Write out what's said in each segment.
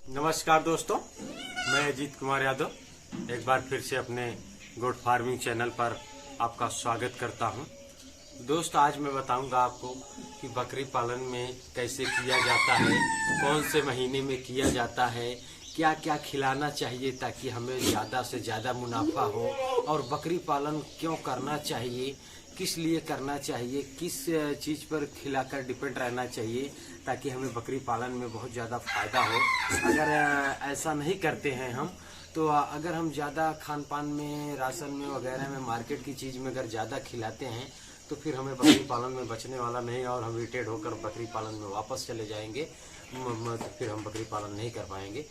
नमस्कार दोस्तों, मैं अजीत कुमार यादव एक बार फिर से अपने गोट फार्मिंग चैनल पर आपका स्वागत करता हूं। दोस्त, आज मैं बताऊंगा आपको कि बकरी पालन में कैसे किया जाता है, कौन से महीने में किया जाता है, क्या क्या खिलाना चाहिए ताकि हमें ज़्यादा से ज़्यादा मुनाफा हो, और बकरी पालन क्यों करना चाहिए, किस लिए करना चाहिए, किस चीज़ पर खिलाकर डिपेंड रहना चाहिए ताकि हमें बकरी पालन में बहुत ज़्यादा फायदा हो। अगर ऐसा नहीं करते हैं हम, तो अगर हम ज़्यादा खान पान में, राशन में वगैरह में, मार्केट की चीज़ में अगर ज़्यादा खिलाते हैं तो फिर हमें बकरी पालन में बचने वाला नहीं, और हम रिटायर्ड होकर बकरी पालन में वापस चले जाएंगे, तो फिर हम बकरी पालन नहीं कर पाएंगे।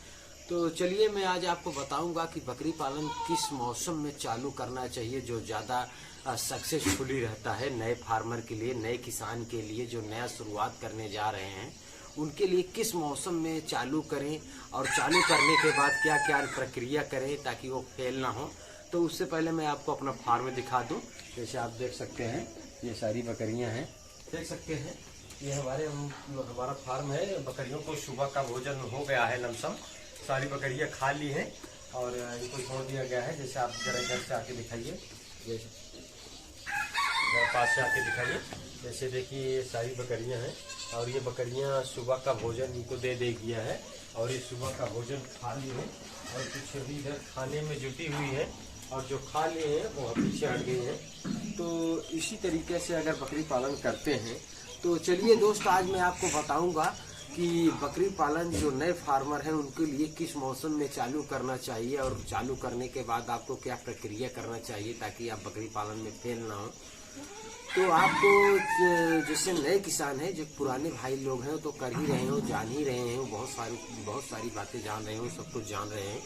तो चलिए मैं आज आपको बताऊंगा कि बकरी पालन किस मौसम में चालू करना चाहिए जो ज़्यादा सक्सेसफुली रहता है नए फार्मर के लिए, नए किसान के लिए जो नया शुरुआत करने जा रहे हैं, उनके लिए किस मौसम में चालू करें और चालू करने के बाद क्या क्या प्रक्रिया करें ताकि वो फेल ना हो। तो उससे पहले मैं आपको अपना फार्म दिखा दूं। जैसे आप देख सकते हैं ये सारी बकरियां हैं, देख सकते हैं ये हमारा फार्म है। बकरियों को सुबह का भोजन हो गया है, लमसम सारी बकरियां खा ली हैं और इनको छोड़ दिया गया है। जैसे आप जरा इधर से आके दिखाइए, जैसे पास से आके दिखाइए। जैसे देखिए ये सारी बकरियां हैं और ये बकरियां सुबह का भोजन इनको दे दिया है और ये सुबह का भोजन खा लिए हैं और कुछ अभी इधर खाने में जुटी हुई है और जो खा लिए हैं वो पीछे हट गई हैं। तो इसी तरीके से अगर बकरी पालन करते हैं तो चलिए दोस्त, आज मैं आपको बताऊंगा कि बकरी पालन जो नए फार्मर हैं उनके लिए किस मौसम में चालू करना चाहिए और चालू करने के बाद आपको क्या प्रक्रिया करना चाहिए ताकि आप बकरी पालन में फेल ना हो। तो आपको जैसे नए किसान हैं, जो पुराने भाई लोग हैं तो कर ही रहे हो, जान ही रहे हैं, बहुत सारी बातें जान रहे हो, सब कुछ जान रहे हैं,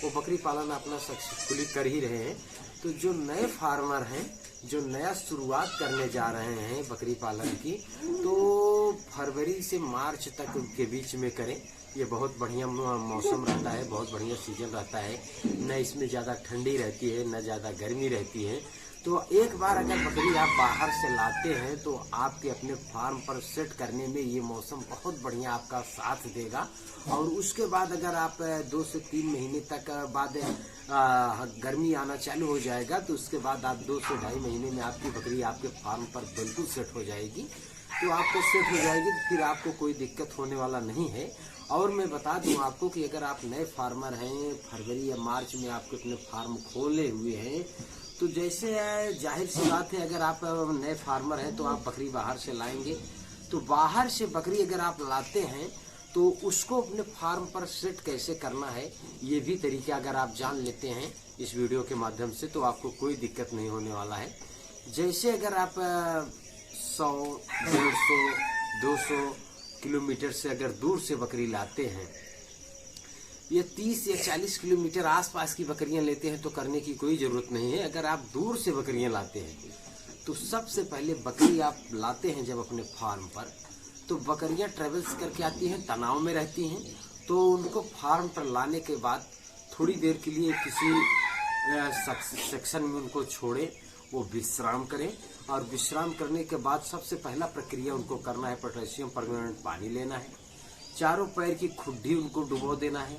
वो बकरी पालन अपना सक्सेसफुली कर ही रहे हैं। तो जो नए फार्मर हैं, जो नया शुरुआत करने जा रहे हैं बकरी पालन की, तो फरवरी से मार्च तक के बीच में करें। ये बहुत बढ़िया मौसम रहता है, बहुत बढ़िया सीजन रहता है, न इसमें ज़्यादा ठंडी रहती है न ज़्यादा गर्मी रहती है। तो एक बार अगर बकरी आप बाहर से लाते हैं तो आपके अपने फार्म पर सेट करने में ये मौसम बहुत बढ़िया आपका साथ देगा। और उसके बाद अगर आप 2 से 3 महीने तक बाद गर्मी आना चालू हो जाएगा तो उसके बाद आप 2 से 2.5 महीने में आपकी बकरी आपके फार्म पर बिल्कुल सेट हो जाएगी। तो आपको सेट हो जाएगी तो फिर आपको कोई दिक्कत होने वाला नहीं है। और मैं बता दूं आपको कि अगर आप नए फार्मर हैं, फरवरी या मार्च में आपके अपने फार्म खोले हुए हैं, तो जैसे जाहिर सी बात है अगर आप नए फार्मर हैं तो आप बकरी बाहर से लाएंगे। तो बाहर से बकरी अगर आप लाते हैं तो उसको अपने फार्म पर सेट कैसे करना है ये भी तरीका अगर आप जान लेते हैं इस वीडियो के माध्यम से तो आपको कोई दिक्कत नहीं होने वाला है। जैसे अगर आप 100, 150, 200 किलोमीटर से अगर दूर से बकरी लाते हैं, ये 30 या 40 किलोमीटर आसपास की बकरियां लेते हैं तो करने की कोई ज़रूरत नहीं है। अगर आप दूर से बकरियां लाते हैं तो सबसे पहले बकरी आप लाते हैं जब अपने फार्म पर, तो बकरियां ट्रेवल्स करके आती हैं, तनाव में रहती हैं। तो उनको फार्म पर लाने के बाद थोड़ी देर के लिए किसी सेक्शन में उनको छोड़ें, वो विश्राम करें। और विश्राम करने के बाद सबसे पहला प्रक्रिया उनको करना है, पोटेशियम परमानेंट पानी लेना है, चारों पैर की खुड्डी उनको डुबो देना है,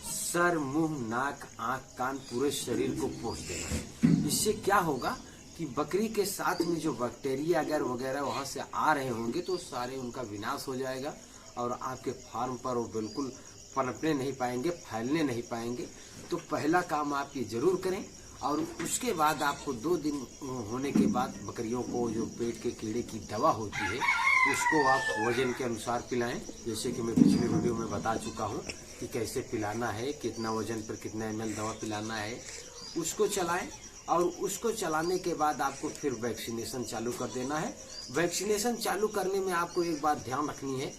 सर, मुंह, नाक, आंख, कान, पूरे शरीर को पोंछ देना है। इससे क्या होगा कि बकरी के साथ में जो बैक्टीरिया अगर वगैरह वहां से आ रहे होंगे तो सारे उनका विनाश हो जाएगा और आपके फार्म पर वो बिल्कुल पनपने नहीं पाएंगे, फैलने नहीं पाएंगे। तो पहला काम आप ये जरूर करें। और उसके बाद आपको 2 दिन होने के बाद बकरियों को जो पेट के कीड़े की दवा होती है उसको आप वजन के अनुसार पिलाएं। जैसे कि मैं पिछले वीडियो में बता चुका हूं कि कैसे पिलाना है, कितना वजन पर कितना ml दवा पिलाना है, उसको चलाएं। और उसको चलाने के बाद आपको फिर वैक्सीनेशन चालू कर देना है। वैक्सीनेशन चालू करने में आपको एक बात ध्यान रखनी है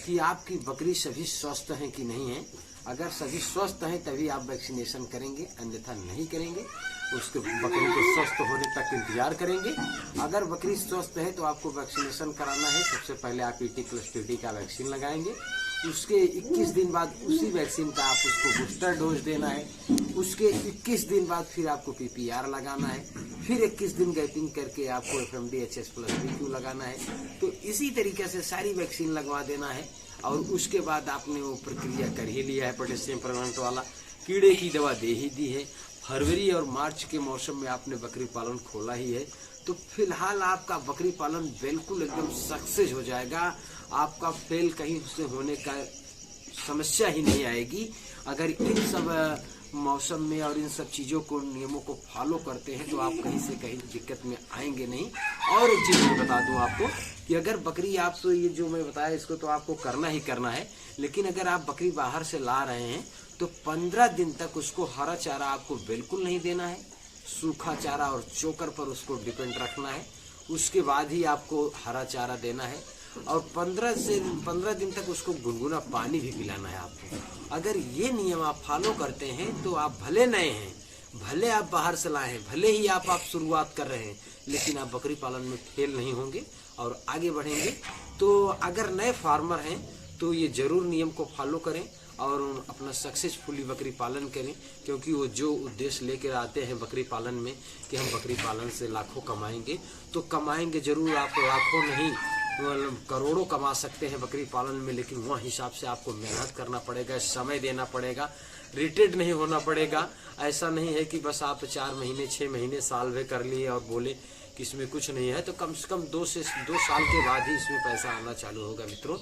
कि आपकी बकरी सभी स्वस्थ हैं कि नहीं है। अगर सभी स्वस्थ हैं तभी आप वैक्सीनेशन करेंगे, अन्यथा नहीं करेंगे। उसके बकरी को स्वस्थ होने तक इंतजार करेंगे। अगर बकरी स्वस्थ है तो आपको वैक्सीनेशन कराना है। सबसे पहले आप ET+TT का वैक्सीन लगाएंगे। उसके 21 दिन बाद उसी वैक्सीन का आप उसको बूस्टर डोज देना है। उसके 21 दिन बाद फिर आपको PPR लगाना है। फिर 21 दिन गैपिंग करके आपको FMD HS+PQ लगाना है। तो इसी तरीके से सारी वैक्सीन लगवा देना है। और उसके बाद आपने वो प्रक्रिया कर ही लिया है, पोटेशियम परमानेंट वाला कीड़े की दवा दे ही दी है, फरवरी और मार्च के मौसम में आपने बकरी पालन खोला ही है, तो फिलहाल आपका बकरी पालन बिल्कुल एकदम सक्सेस हो जाएगा। आपका फेल कहीं से होने का समस्या ही नहीं आएगी अगर इन सब मौसम में और इन सब चीज़ों को नियमों को फॉलो करते हैं तो आप कहीं से कहीं दिक्कत में आएंगे नहीं। और एक चीज़ मैं बता दूं आपको कि अगर बकरी आप तो ये जो मैं बताया इसको तो आपको करना ही करना है, लेकिन अगर आप बकरी बाहर से ला रहे हैं तो 15 दिन तक उसको हरा चारा आपको बिल्कुल नहीं देना है, सूखा चारा और चोकर पर उसको डिपेंड रखना है, उसके बाद ही आपको हरा चारा देना है और 15 दिन तक उसको गुनगुना पानी भी पिलाना है आपको। अगर ये नियम आप फॉलो करते हैं तो आप भले नए हैं, भले आप बाहर से लाए हैं, भले ही आप शुरुआत कर रहे हैं, लेकिन आप बकरी पालन में फेल नहीं होंगे और आगे बढ़ेंगे। तो अगर नए फार्मर हैं तो ये जरूर नियम को फॉलो करें और अपना सक्सेसफुली बकरी पालन करें, क्योंकि वो जो उद्देश्य लेकर आते हैं बकरी पालन में कि हम बकरी पालन से लाखों कमाएंगे, तो कमाएंगे जरूर, आप लाखों नहीं करोड़ों कमा सकते हैं बकरी पालन में, लेकिन वह हिसाब से आपको मेहनत करना पड़ेगा, समय देना पड़ेगा, रिटेड नहीं होना पड़ेगा। ऐसा नहीं है कि बस आप 4 महीने 6 महीने साल भर कर लिए और बोले कि इसमें कुछ नहीं है, तो कम से कम 2 साल के बाद ही इसमें पैसा आना चालू होगा मित्रों।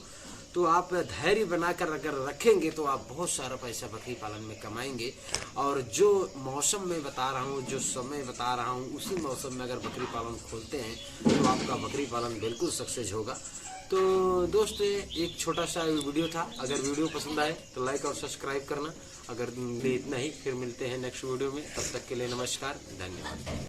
तो आप धैर्य बनाकर अगर रखेंगे तो आप बहुत सारा पैसा बकरी पालन में कमाएंगे। और जो मौसम में बता रहा हूँ, जो समय बता रहा हूँ, उसी मौसम में अगर बकरी पालन खोलते हैं तो आपका बकरी पालन बिल्कुल सक्सेस होगा। तो दोस्त एक छोटा सा वीडियो था, अगर वीडियो पसंद आए तो लाइक और सब्सक्राइब करना। अगर इतना ही, फिर मिलते हैं नेक्स्ट वीडियो में, तब तक के लिए नमस्कार, धन्यवाद।